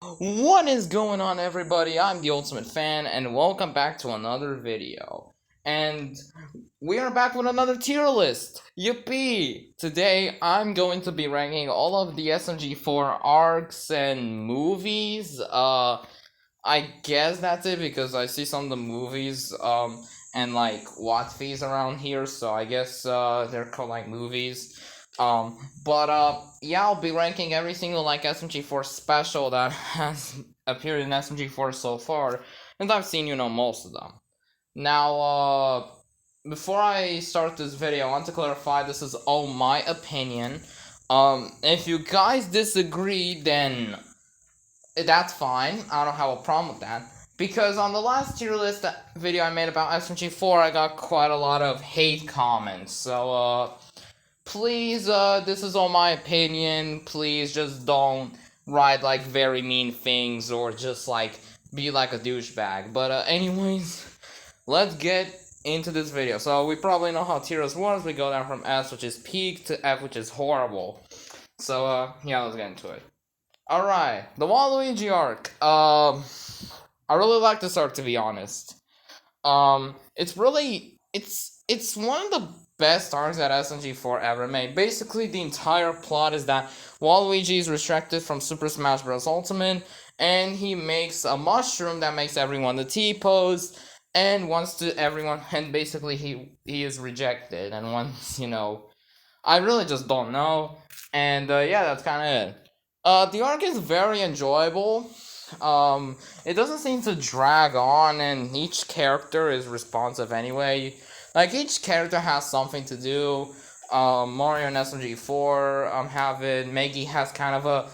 What is going on, everybody? I'm the Ultimate Fan, and welcome back to another video. And we are back with another tier list. Yippee! Today, I'm going to be ranking all of the SMG4 arcs and movies. I guess that's it because I see some of the movies, and like watch fees around here, so I guess, they're called like movies. Yeah, I'll be ranking every single like SMG4 special that has appeared in SMG4 so far, and I've seen, most of them. Now, before I start this video, I want to clarify this is all my opinion. If you guys disagree, then that's fine. I don't have a problem with that. Because on the last tier list video I made about SMG4, I got quite a lot of hate comments. So, please, this is all my opinion. Please just don't write like very mean things or just like be like a douchebag. But, anyways, let's get into this video. So, we probably know how tier list works. We go down from S, which is peak, to F, which is horrible. So, yeah, let's get into it. Alright, the Waluigi arc. I really like this arc, to be honest. It's really it's one of the best arcs that SMG4 ever made. Basically, the entire plot is that Waluigi is restricted from Super Smash Bros. Ultimate, and he makes a mushroom that makes everyone the T-pose, and wants to everyone, and basically he is rejected, and once, I really just don't know, and yeah, that's kind of it. The arc is very enjoyable. It doesn't seem to drag on, and each character is responsive anyway. Like, each character has something to do. Mario and SMG4 have it. Meggy has kind of a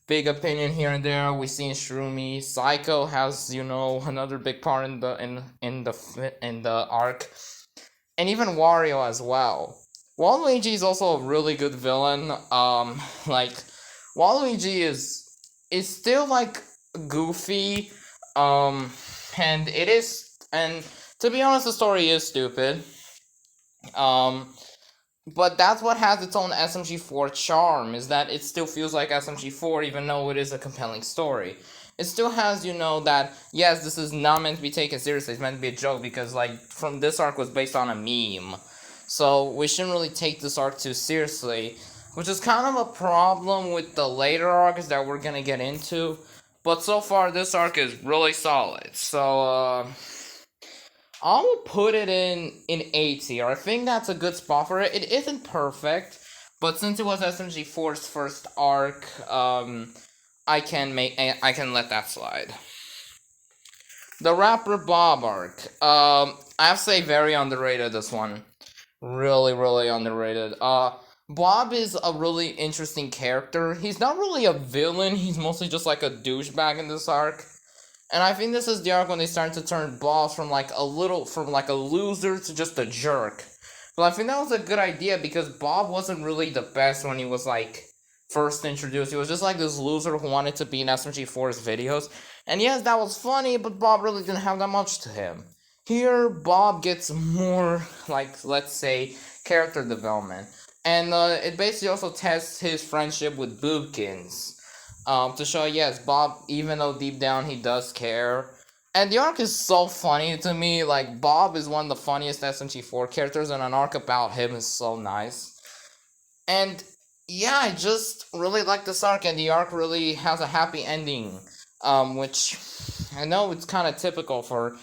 big opinion here and there. We see in Shroomy. Psycho has, another big part in the arc, and even Wario as well. Waluigi is also a really good villain. Like, Waluigi is still like goofy, and to be honest, the story is stupid. But that's what has its own SMG4 charm, is that it still feels like SMG4 even though it is a compelling story. It still has, that, yes, this is not meant to be taken seriously, it's meant to be a joke, because, like, from this arc was based on a meme. So, we shouldn't really take this arc too seriously, which is kind of a problem with the later arcs that we're gonna get into. But so far, this arc is really solid. So, I will put it in A tier. I think that's a good spot for it. It isn't perfect, but since it was SMG4's first arc, I can let that slide. The Rapper Bob arc. I have to say, very underrated, this one. Really, really underrated. Bob is a really interesting character. He's not really a villain, he's mostly just like a douchebag in this arc. And I think this is the arc when they start to turn Bob from like a loser to just a jerk. But I think that was a good idea because Bob wasn't really the best when he was like first introduced. He was just like this loser who wanted to be in SMG4's videos. And yes, that was funny, but Bob really didn't have that much to him. Here, Bob gets more, like, let's say, character development. And it basically also tests his friendship with Boobkins. To show, yes, Bob, even though deep down he does care. And the arc is so funny to me. Like, Bob is one of the funniest SMG4 characters, and an arc about him is so nice. And yeah, I just really like this arc, and the arc really has a happy ending. Which I know it's kind of typical for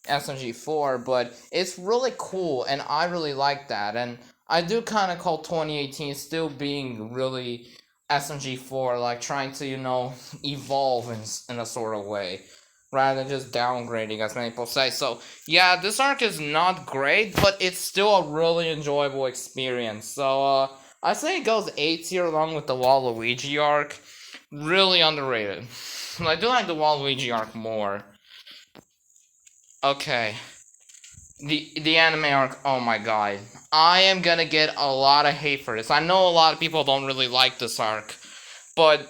SMG4, but it's really cool, and I really like that. And I do kind of call 2018 still being really SMG4, like trying to, evolve in a sort of way, rather than just downgrading, as many people say. So, yeah, this arc is not great, but it's still a really enjoyable experience. So, I say it goes A tier along with the Waluigi arc. Really underrated. I do like the Waluigi arc more. Okay. The anime arc, oh my god. I am gonna get a lot of hate for this. I know a lot of people don't really like this arc, but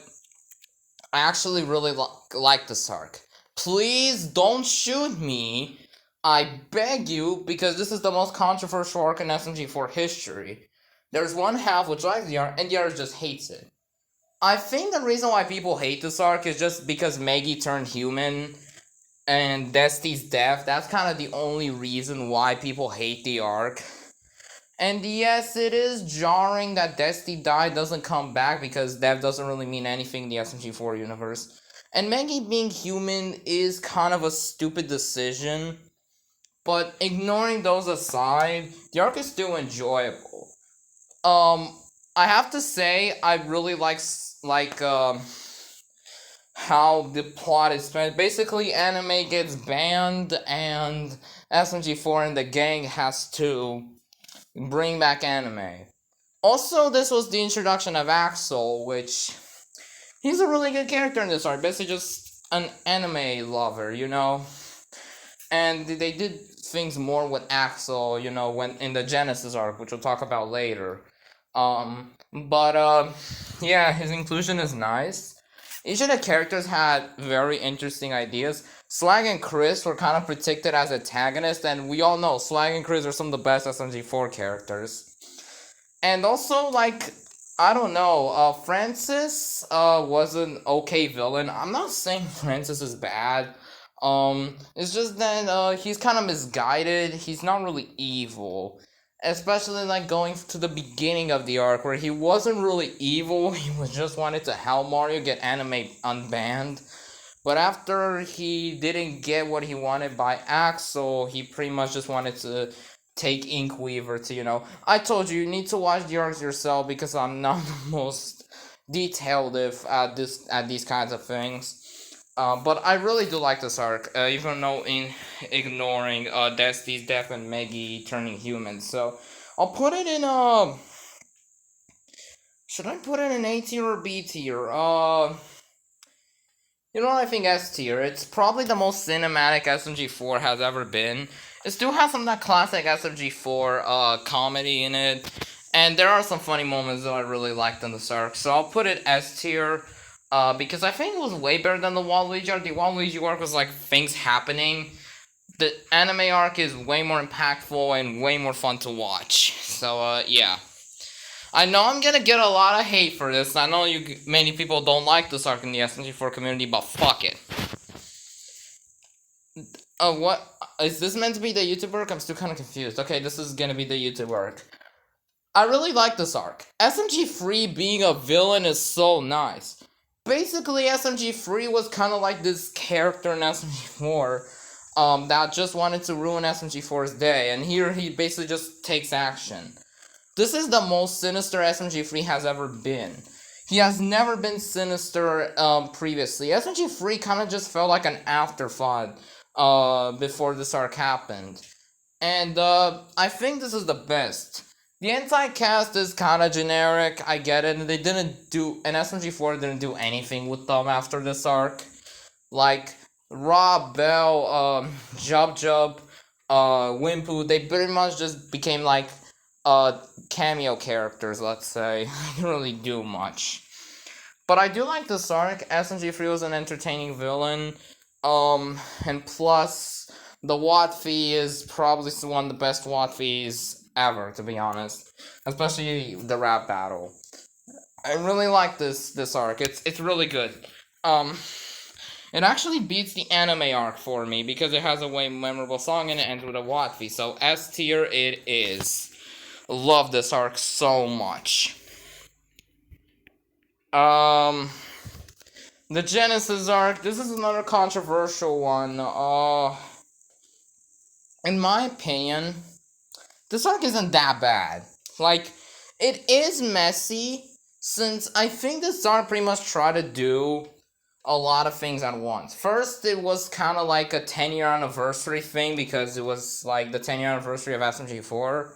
I actually really like this arc. Please don't shoot me. I beg you, because this is the most controversial arc in SMG4 history. There's one half which likes the arc, and the other just hates it. I think the reason why people hate this arc is just because Maggie turned human and Dusty's death. That's kind of the only reason why people hate the arc. And yes, it is jarring that Dusty died, doesn't come back, because death doesn't really mean anything in the SMG4 universe. And Maggie being human is kind of a stupid decision. But ignoring those aside, the arc is still enjoyable. Um, I have to say, I really like how the plot is spent. Basically, anime gets banned, and SMG4 and the gang has to bring back anime. Also, this was the introduction of Axel, which he's a really good character in this arc. Basically, just an anime lover, you know. And they did things more with Axel, you know, when in the Genesis arc, which we'll talk about later. But yeah, his inclusion is nice. Each of the characters had very interesting ideas. Slag and Chris were kind of predicted as antagonists, and we all know Slag and Chris are some of the best SMG4 characters. And also, like, I don't know, Francis was an okay villain. I'm not saying Francis is bad. It's just that he's kind of misguided. He's not really evil. Especially like going to the beginning of the arc where he wasn't really evil, he was just wanted to help Mario get anime unbanned. But after he didn't get what he wanted by Axel, he pretty much just wanted to take Inkweaver to, you know, I told you, you need to watch the arcs yourself because I'm not the most detailed if at these kinds of things. But I really do like this arc, even though in ignoring Dusty's death and Maggie turning human. So I'll put it in should I put it in A tier or B tier? You know what, I think S tier. It's probably the most cinematic SMG4 has ever been. It still has some of that classic SMG4 comedy in it, and there are some funny moments that I really liked in this arc. So I'll put it S tier. Because I think it was way better than the Waluigi arc. The Waluigi arc was like things happening. The anime arc is way more impactful and way more fun to watch. So, yeah. I know I'm gonna get a lot of hate for this. I know many people don't like this arc in the SMG4 community, but fuck it. What? Is this meant to be the YouTube arc? I'm still kind of confused. Okay, this is gonna be the YouTube arc. I really like this arc. SMG3 being a villain is so nice. Basically, SMG3 was kind of like this character in SMG4 that just wanted to ruin SMG4's day, and here he basically just takes action. This is the most sinister SMG3 has ever been. He has never been sinister previously. SMG3 kind of just felt like an afterthought before this arc happened. And I think this is the best. The anti-cast is kind of generic, I get it, and they didn't do, and SMG4 didn't do anything with them after this arc. Like, Rob, Bell, Jub, Wimpu, they pretty much just became like, cameo characters, let's say. They didn't really do much. But I do like this arc. SMG3 was an entertaining villain, and plus, the Watt fee is probably one of the best Watt fees ever, to be honest. Especially the rap battle. I really like this arc. It's really good. It actually beats the anime arc for me because it has a way memorable song and it ends with a Watt fee. So S tier it is. Love this arc so much. The Genesis arc. This is another controversial one. In my opinion, this arc isn't that bad. Like, it is messy, since I think this arc pretty much tried to do a lot of things at once. First, it was kind of like a 10-year anniversary thing, because it was like the 10-year anniversary of SMG4.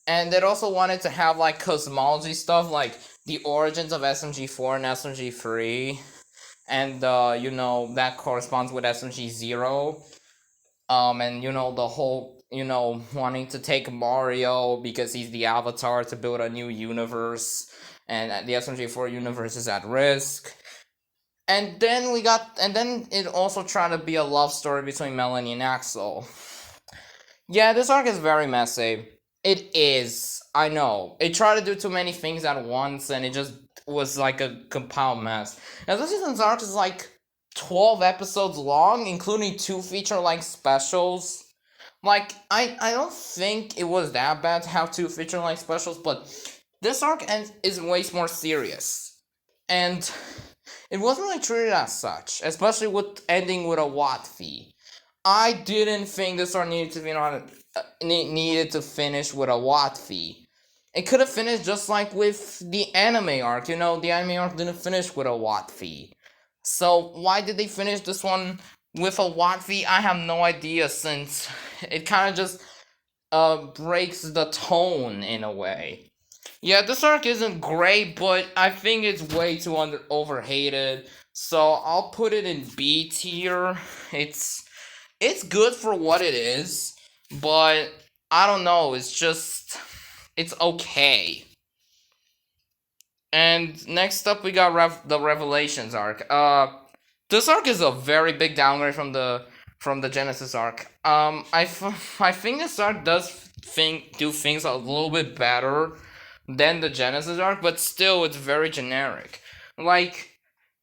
And it also wanted to have like cosmology stuff, like the origins of SMG4 and SMG3. And, you know, that corresponds with SMG0. And, you know, the whole, you know, wanting to take Mario because he's the avatar to build a new universe, and the SMG4 universe is at risk. And then it also tried to be a love story between Melanie and Axel. Yeah, this arc is very messy. It is. I know. It tried to do too many things at once, and it just was like a compiled mess. And this season's arc is like 12 episodes long, including two feature-length specials. Like, I don't think it was that bad to have two feature-length specials, but this is way more serious. And it wasn't really treated as such, especially with ending with a Watt fee. I didn't think this arc needed to be on needed to finish with a Watt fee. It could have finished just like with the anime arc. You know, the anime arc didn't finish with a Watt fee. So why did they finish this one with a Watt fee? I have no idea, since it kind of just breaks the tone in a way. Yeah, this arc isn't great, but I think it's way too overhated. So I'll put it in B tier. It's good for what it is, but I don't know. It's okay. And next up, we got the Revelations arc. This arc is a very big downgrade from the Genesis arc. I think this arc do things a little bit better than the Genesis arc, but still, it's very generic. Like,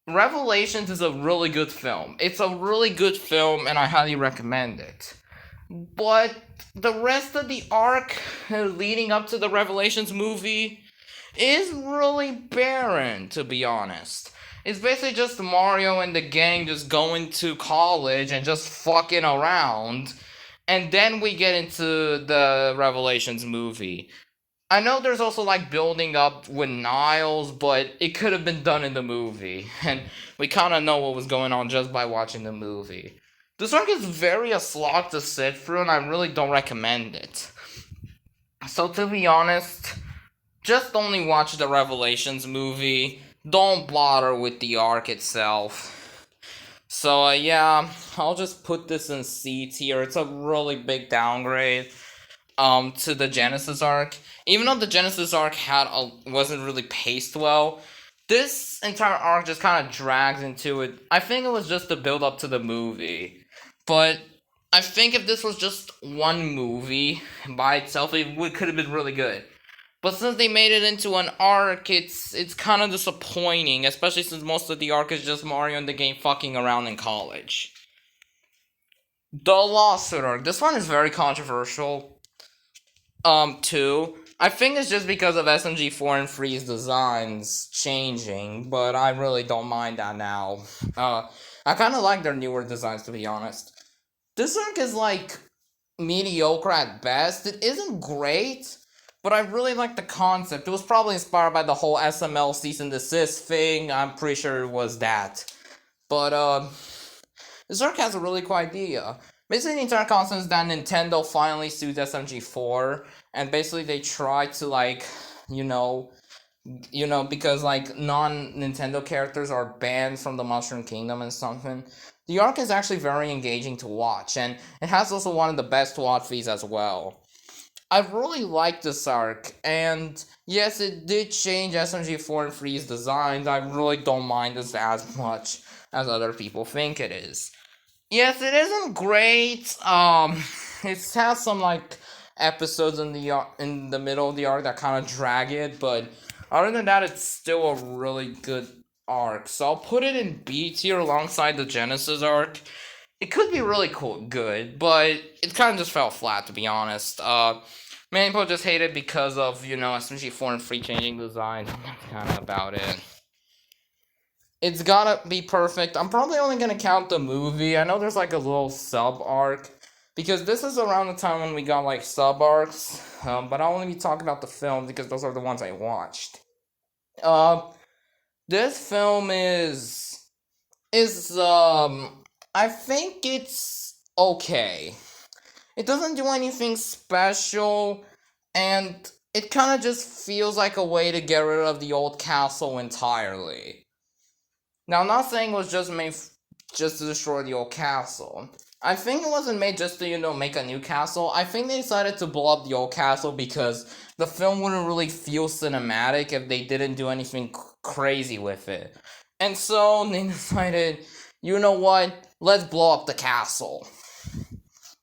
Revelations is a really good film. It's a really good film, and I highly recommend it. But the rest of the arc leading up to the Revelations movie is really barren, to be honest. It's basically just Mario and the gang just going to college and just fucking around. And then we get into the Revelations movie. I know there's also like building up with Niles, but it could have been done in the movie. And we kind of know what was going on just by watching the movie. This arc is very a slog to sit through, and I really don't recommend it. So, to be honest, just only watch the Revelations movie. Don't bother with the arc itself. So, yeah, I'll just put this in C tier. It's a really big downgrade to the Genesis arc. Even though the Genesis arc wasn't really paced well, this entire arc just kind of drags into it. I think it was just the build up to the movie. But I think if this was just one movie by itself, could have been really good. But since they made it into an arc, it's kind of disappointing, especially since most of the arc is just Mario and the game fucking around in college. The lawsuit arc. This one is very controversial. Too. I think it's just because of SMG4 and Free's designs changing, but I really don't mind that now. I kind of like their newer designs, to be honest. This arc is like mediocre at best. It isn't great, but I really like the concept. It was probably inspired by the whole SML cease and desist thing. I'm pretty sure it was that. But this arc has a really cool idea. Basically, the entire concept is that Nintendo finally sued SMG4, and basically they try to like, because like non-Nintendo characters are banned from the Mushroom Kingdom and something. The arc is actually very engaging to watch, and it has also one of the best Watt fees as well. I really like this arc, and yes, it did change SMG4 and Free's designs. I really don't mind this as much as other people think it is. Yes, it isn't great. It has some like episodes in the middle of the arc that kind of drag it, but other than that, it's still a really good arc. So I'll put it in B tier alongside the Genesis arc. It could be really good, but it kind of just fell flat, to be honest. Many people just hate it because of SMG4 and Free changing designs. That's kind of about it. It's gotta be perfect. I'm probably only gonna count the movie. I know there's like a little sub arc, because this is around the time when we got like sub arcs. But I'll only be talking about the film because those are the ones I watched. This film is I think it's okay. It doesn't do anything special, and it kind of just feels like a way to get rid of the old castle entirely. Now, I'm not saying it was just made just to destroy the old castle. I think it wasn't made just to, make a new castle. I think they decided to blow up the old castle because the film wouldn't really feel cinematic if they didn't do anything crazy with it. And so they decided, you know what, let's blow up the castle.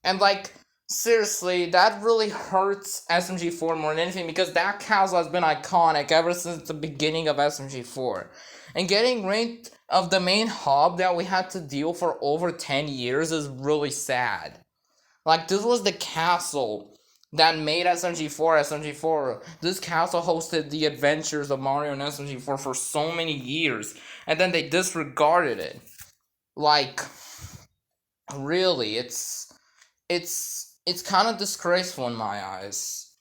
And, like, Seriously, that really hurts SMG4 more than anything because that castle has been iconic ever since the beginning of SMG4. And getting rid of the main hub that we had to deal for over 10 years is really sad. Like, this was the castle that made SMG4 SMG4. This castle hosted the adventures of Mario and SMG4 for so many years, and then they disregarded it. Like, really, it's kind of disgraceful in my eyes.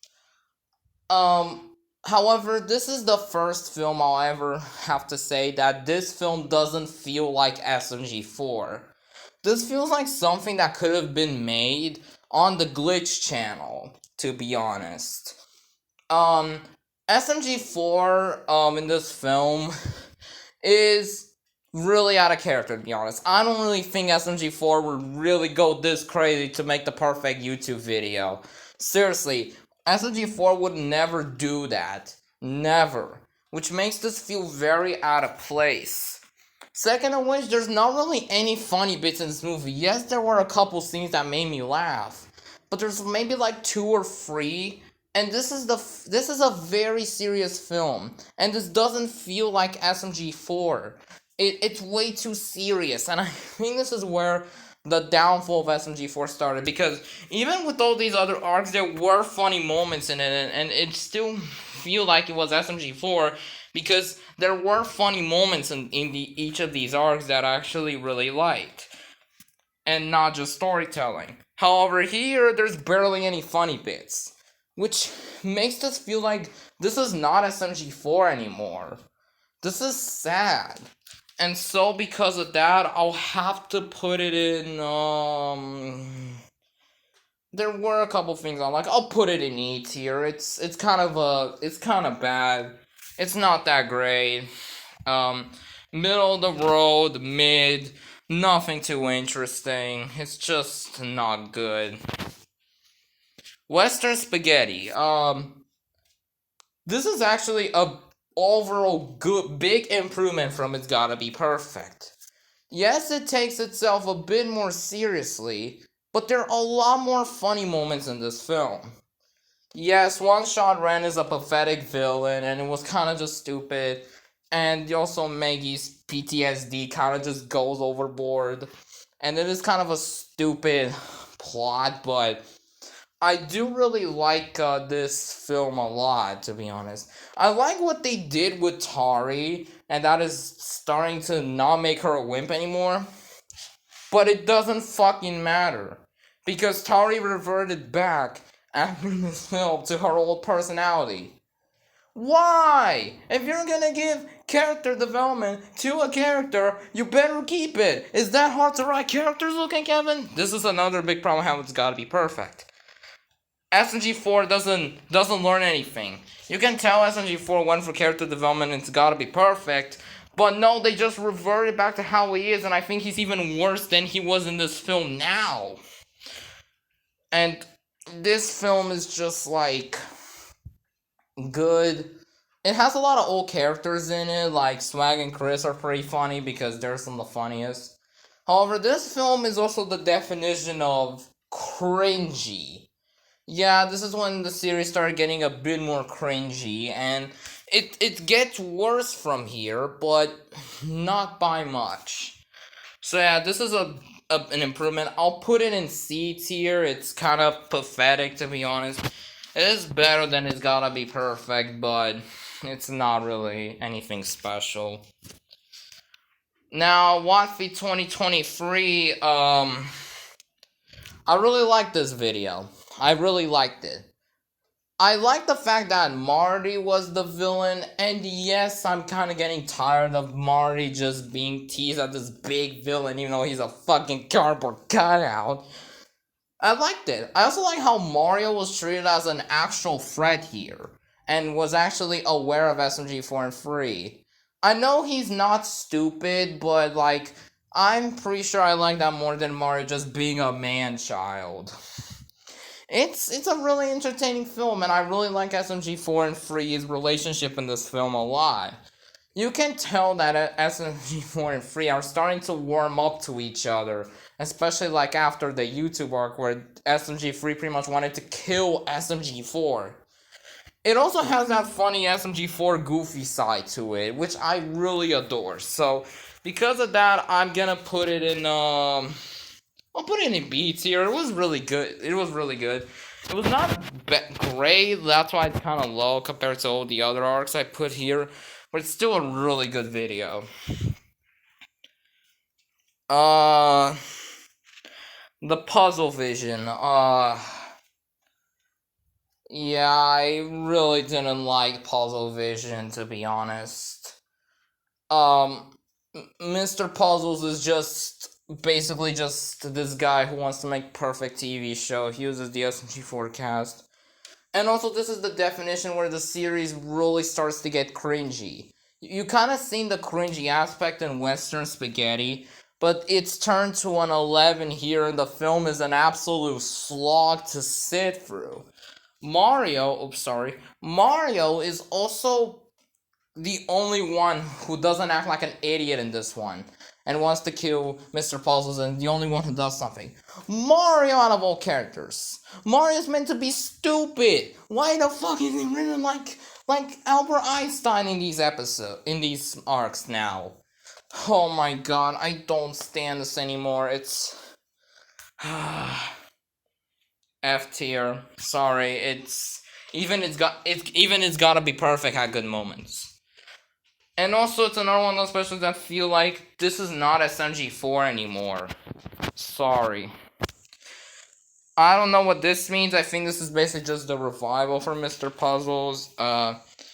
However, this is the first film I'll ever have to say that this film doesn't feel like SMG4. This feels like something that could have been made on the Glitch channel, to be honest. Um, SMG4, in this film is really out of character, to be honest. I don't really think SMG4 would really go this crazy to make the perfect YouTube video. Seriously, SMG4 would never do that. Never. Which makes this feel very out of place. Second of which, there's not really any funny bits in this movie. Yes, there were a couple scenes that made me laugh, but there's maybe like 2 or 3. And this is a very serious film, and this doesn't feel like SMG4. It's way too serious, and I think this is where the downfall of SMG4 started, because even with all these other arcs, there were funny moments in it, and it still feel like it was SMG4, because there were funny moments in each of these arcs that I actually really liked, and not just storytelling. However, here, there's barely any funny bits, which makes us feel like this is not SMG4 anymore. This is sad. And so because of that, I'll have to put it in, there were a couple things I like. I'll put it in E tier. It's kind of bad. It's not that great. Middle of the road, mid, nothing too interesting. It's just not good. Western Spaghetti. This is actually a overall good, big improvement from It's Gotta Be Perfect. Yes, it takes itself a bit more seriously, but there are a lot more funny moments in this film. Yes, One Shot Ren is a pathetic villain, and it was kind of just stupid. And also Maggie's PTSD kind of just goes overboard. And it is kind of a stupid plot, but I do really like this film a lot, to be honest. I like what they did with Tari, and that is starting to not make her a wimp anymore. But it doesn't fucking matter, because Tari reverted back after this film to her old personality. Why? If you're gonna give character development to a character, you better keep it. Is that hard to write characters, looking Kevin? This is another big problem how It's Gotta Be Perfect. SMG4 doesn't learn anything. You can tell SMG4 went for character development and It's Gotta Be Perfect, but no, they just reverted back to how he is, and I think he's even worse than he was in this film now. And this film is just like good. It has a lot of old characters in it, like Swag and Chris are pretty funny because they're some of the funniest. However, this film is also the definition of cringy. Yeah, this is when the series started getting a bit more cringy, and it gets worse from here, but not by much. So yeah, this is an improvement. I'll put it in C tier. It's kind of pathetic, to be honest. It is better than It's Gotta Be Perfect, but it's not really anything special. Now, Wattfeed 2023, I really like this video. I really liked it. I like the fact that Marty was the villain, and yes, I'm kind of getting tired of Marty just being teased as this big villain, even though he's a fucking cardboard cutout. I liked it. I also like how Mario was treated as an actual threat here, and was actually aware of SMG4 and 3. I know he's not stupid, but like, I'm pretty sure I like that more than Mario just being a man-child. It's a really entertaining film, and I really like SMG4 and 3's relationship in this film a lot. You can tell that SMG4 and 3 are starting to warm up to each other, especially like after the YouTube arc where SMG3 pretty much wanted to kill SMG4. It also has that funny SMG4 goofy side to it, which I really adore. So, because of that, I'm gonna put it in, I'll put it in B tier. It was really good. It was really good. It was not great, that's why it's kind of low compared to all the other arcs I put here, but it's still a really good video. Uh, the puzzle vision, yeah, I really didn't like Puzzle Vision, to be honest. Um, Mr. Puzzles is just basically just this guy who wants to make perfect TV show. He uses the SMG4 cast. And also, this is the definition where the series really starts to get cringy. You kind of seen the cringy aspect in Western Spaghetti, but it's turned to an 11 here, and the film is an absolute slog to sit through. Mario is also the only one who doesn't act like an idiot in this one and wants to kill Mr. Puzzles, and the only one who does something. Mario, out of all characters, Mario's meant to be stupid. Why the fuck is he written like Albert Einstein in these arcs now? Oh my god, I don't stand this anymore. It's F tier. Sorry, it's gotta be perfect at good moments. And also, it's another one of those specials that feel like this is not SMG4 anymore. Sorry. I don't know what this means. I think this is basically just the revival for Mr. Puzzles. F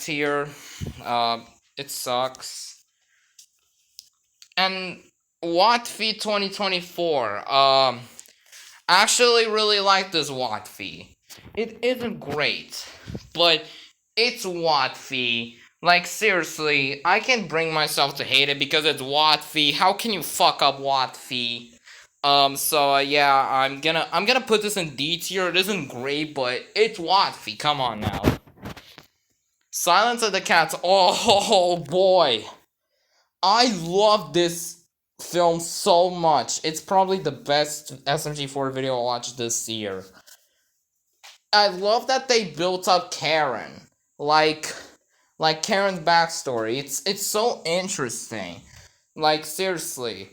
tier. It sucks. And Wattfee 2024. I actually really like this Wattfee. It isn't great, but it's Wattfee. Like, seriously, I can bring myself to hate it because it's Wattfee. How can you fuck up Wattfee? Yeah, I'm gonna put this in D tier. It isn't great, but it's Wattfee. Come on now. Silence of the Cats. Oh boy. I love this film so much. It's probably the best SMG4 video I watched this year. I love that they built up Karen. Like Karen's backstory. It's so interesting. Like, seriously.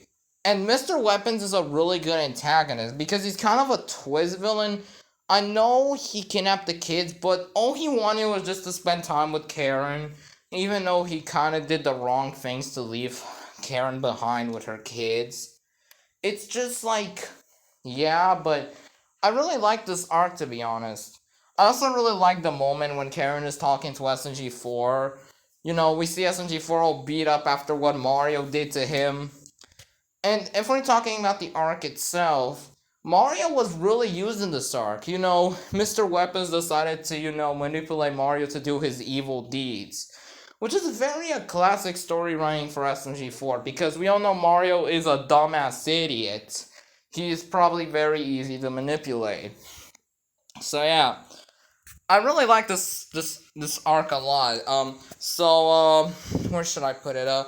And Mr. Weapons is a really good antagonist because he's kind of a twist villain. I know he kidnapped the kids, but all he wanted was just to spend time with Karen. Even though he kind of did the wrong things to leave Karen behind with her kids. It's just like, yeah, but I really like this arc, to be honest. I also really like the moment when Karen is talking to SMG4. You know, we see SMG4 all beat up after what Mario did to him. And if we're talking about the arc itself, Mario was really used in this arc. You know, Mr. Weapons decided to, manipulate Mario to do his evil deeds. Which is very a classic story writing for SMG4, because we all know Mario is a dumbass idiot. He is probably very easy to manipulate. So yeah, I really like this arc a lot. Where should I put it?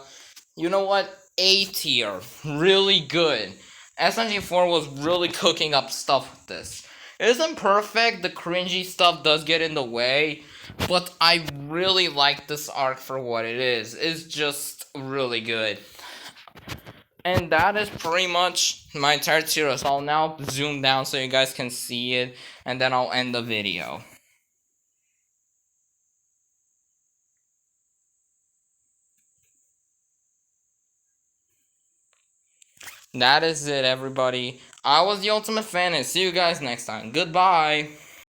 You know what? A tier, really good. SMG4 was really cooking up stuff with this. It isn't perfect. The cringy stuff does get in the way, but I really like this arc for what it is. It's just really good. And that is pretty much my entire tier. So I'll now zoom down so you guys can see it, and then I'll end the video. That is it, everybody. I was the Ultimate Fan, and see you guys next time. Goodbye!